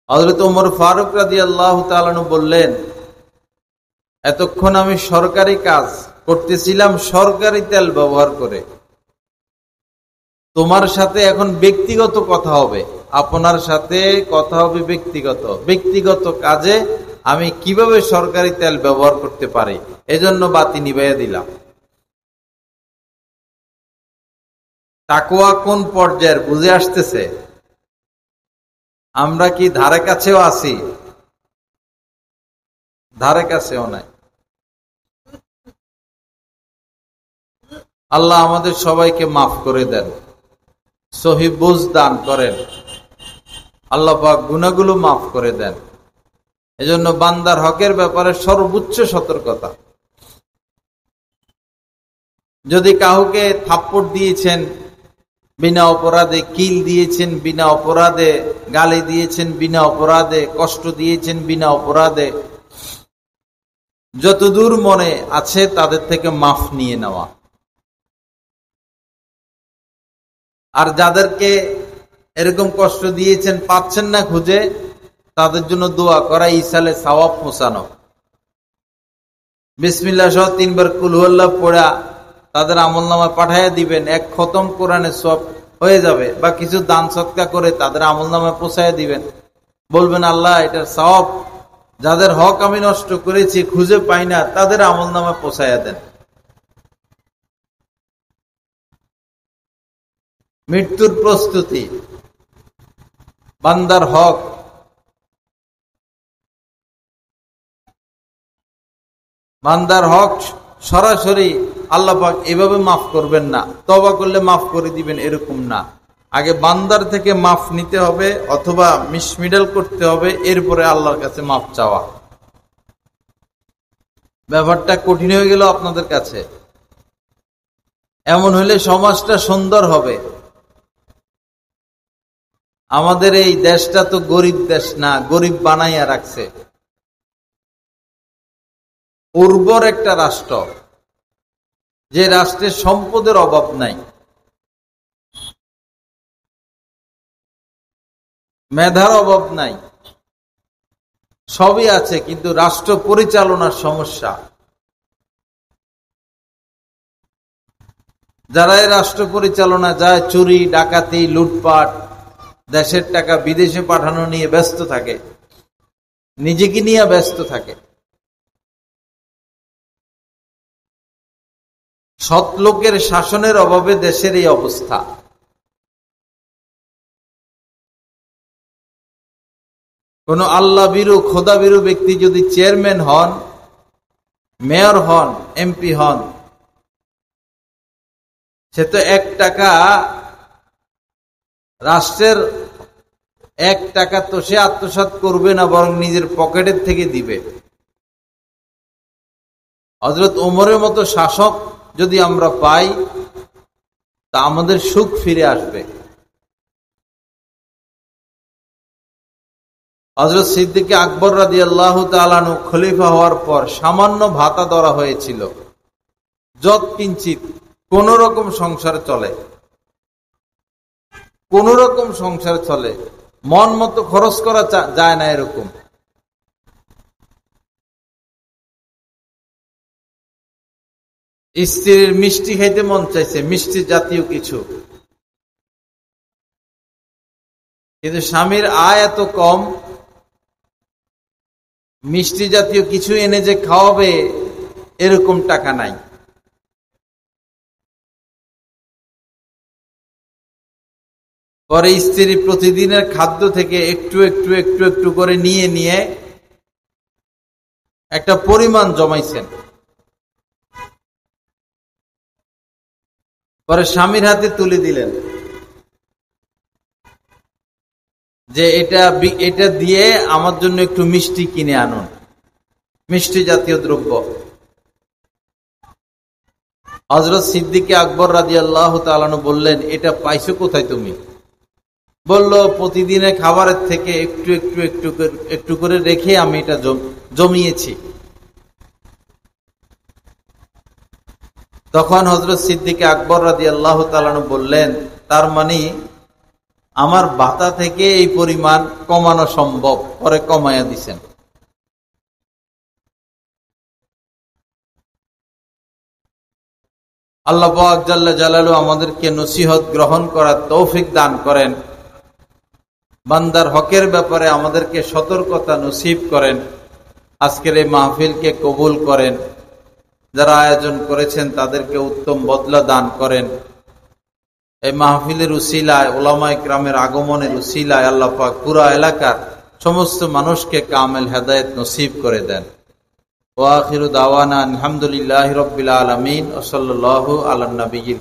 হযরত ওমর ফারুক রাদিয়াল্লাহু তাআলা আনহু বললেন, এতক্ষণ আমি সরকারি কাজ করতেছিলাম সরকারি তেল ব্যবহার করে, তোমার সাথে এখন ব্যক্তিগত কথা হবে, আপনার সাথে কথা হবে ব্যক্তিগত কাজে আমি কিভাবে সরকারি তেল ব্যবহার করতে পারি, এজন্য বাতি নিভাইয়া দিলাম। তাকওয়া কোন পর্যায়ের বুঝে আসতেছে? আমরা কি ধারে কাছেও আছি? ধারে কাছেও নাই। আল্লাহ আমাদের সবাইকে মাফ করে দেন, সহি বুঝ দান করেন, আল্লাহ পাক গুনাহগুলো মাফ করে দেন। এজন্য বান্দার হকের ব্যাপারে সর্বোচ্চ সতর্কতা। যদি কাউকে থাপ্পড় দিয়েছেন বিনা অপরাধে, কিল দিয়েছেন বিনা অপরাধে, গালি দিয়েছেন বিনা অপরাধে, কষ্ট দিয়েছেন বিনা অপরাধে, যতদূর মনে আছে তাদের থেকে মাফ নিয়ে নেওয়া। আর যাদেরকে এরকম কষ্ট দিয়েছেন পাচ্ছেন না খুঁজে, তাদের জন্য দোয়া করা, ইসালে সওয়াব পৌঁছানো। বিসমিল্লাহ সহ 3 বার কুল হুয়াল্লাহ পড়া তাদের আমলনামায় পাঠাইয়া দিবেন। 1 খতম কোরআনের সওয়াব হয়ে যাবে। বা কিছু দান সদকা করে তাদের আমলনামায় পৌঁছাইয়া দিবেন। বলবেন, আল্লাহ এটার সওয়াব যাদের হক আমি নষ্ট করেছি, খুঁজে পাই না, তাদের আমলনামায় পৌঁছাইয়া দেন। মৃত্যুর প্রস্তুতি, বান্দার হক, বান্দার হক সরাসরি আল্লাহ পাক এভাবে মাফ করবেন না, তওবা করলে মাফ করে দিবেন এরকম না। আগে বান্দার থেকে মাফ নিতে হবে অথবা মিডল করতে হবে, এরপরে আল্লাহর কাছে মাফ চাওয়া। ব্যাপারটা কঠিন হয়ে গেল আপনাদের কাছে। এমন হলে সমাজটা সুন্দর হবে। আমাদের এই দেশটা তো গরিব দেশ না, গরিব বানাইয়া রাখছে। উর্বর একটা রাষ্ট্র, যে রাষ্ট্রের সম্পদের অভাব নাই, মেধার অভাব নাই, সবই আছে, কিন্তু রাষ্ট্র পরিচালনার সমস্যা। যারা এই রাষ্ট্র পরিচালনা যায় চুরি ডাকাতি লুটপাট, দেশের টাকা বিদেশে পাঠানো নিয়ে ব্যস্ত থাকে, নিজেকে নিয়ে ব্যস্ত থাকে। সৎ লোকের শাসনের অভাবে দেশের এই অবস্থা। কোন আল্লাহ বিরু খোদা বিরু ব্যক্তি যদি চেয়ারম্যান হন, মেয়র হন, এমপি হন, সে তো 1 টাকা রাষ্ট্রের 1 টাকা তো সে আত্মসাৎ করবে না, বরং নিজের পকেটের থেকে দিবে। হযরত ওমরের মতো শাসক যদি আমরা পাই, তা আমাদের সুখ ফিরে আসবে। হযরত সিদ্দিক আকবর রাদিয়াল্লাহু তাআলা আনহু খলিফা হওয়ার পর সামান্য ভাতা ধরা হয়েছিল, যত কিঞ্চিত কোন রকম সংসার চলে, কোন রকম সংসার চলে, মন মতো খরচ করা যায় না। এরকম স্ত্রীর মিষ্টি খাইতে মন চাইছে, মিষ্টি জাতীয় কিছু, কিন্তু স্বামীর আয় এত কম, মিষ্টি জাতীয় কিছু এনে যে খাওয়াবে এরকম টাকা নাই। পরে স্ত্রী প্রতিদিনের খাদ্য থেকে একটু একটু একটু একটু করে নিয়ে নিয়ে একটা পরিমাণ জমাইছেন। পরে স্বামীর হাতে তুলে দিলেন যে এটা দিয়ে আমার জন্য একটু মিষ্টি কিনে আনুন, মিষ্টি জাতীয় দ্রব্য। হযরত সিদ্দিক আকবর রাদিয়াল্লাহু তাআলা আনহু বললেন, এটা পাইছো কোথায় তুমি? বলল, প্রতিদিনের খাবারের থেকে একটু একটু একটু একটু করে রেখে আমি এটা জমিয়েছি। তখন হযরত সিদ্দিক আকবর রাদিয়াল্লাহু তাআলা আনহু বললেন, তার মানে আমার ভাতা থেকে এই পরিমাণ কমানো সম্ভব। পরে কমাইয়া দিছেন। আল্লাহ পাক জাল্লা জালালু আমাদেরকে নসিহত গ্রহণ করার তৌফিক দান করেন, বান্দার হকের ব্যাপারে আমাদেরকে সতর্কতা নসিব করেন। আজকের এই মাহফিলকে কবুল করেন, যারা আয়োজন করেছেন তাদেরকে উত্তম বদলা দান করেন। এই মাহফিলের উসিলায়, উলামায়ে কিরামের আগমনের উসিলায় আল্লাহ পাক পুরা এলাকার সমস্ত মানুষকে কামেল হেদায়েত নসিব করে দেন। ওয়া আখিরু দাওয়ানা আলহামদুলিল্লাহি রাব্বিল আলামিন ওয়া সাল্লাল্লাহু আলা নবিয়্যিল